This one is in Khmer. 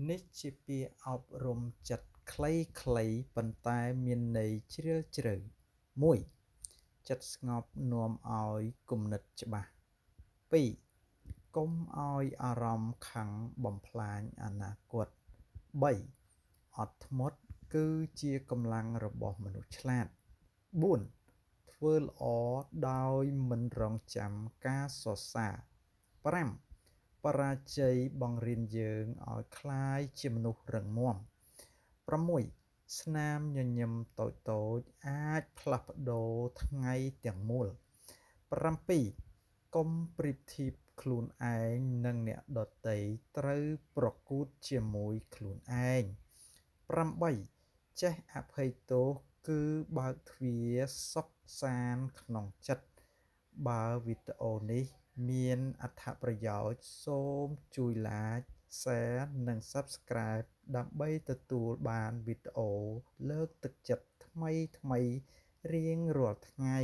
នេះជាពាក្យអប់រំចិត្តខ្លីៗប៉ុន្តែមានន័យជ្រាលជ្រៅ 1. ចិត្តស្ងប់នាំឲ្យគំនិតច្បាស់ 2. កុំឲ្យអារម្មណ៍ខឹងបំផ្លាញអនាគត 3. អត់ធ្មត់គឺជាកម្លាំងរបស់មនុស្សឆ្លាត 4. ធ្វើល្អដោយមិនរង់ចាំការសរសើរ 5. បរាជ័យបង្រៀនយើងឲ្យក្លាយជាមនុស្សរឹងមាំ 6. ស្នាមញញឹមតូចៗអាចផ្លាស់ប្ដូរថ្ងៃទាំងមូល 7. កុំប្រៀបធៀបខ្លួនឯងនិងអ្នកដទៃត្រូវប្រកួតជាមួយខ្លួនឯង 8. ចេះអភ័យទោសគឺបើកទ្វារសុខសាន្តក្នុងចិត្ត បើវីដេអូនេះមានអត្ថប្រយោជន៍សូមជួយ Like Share និង Subscribe ដើម្បីទទួលបានវីដេអូលើកទឹកចិត្តថ្មីៗរៀងរាល់ថ្ងៃ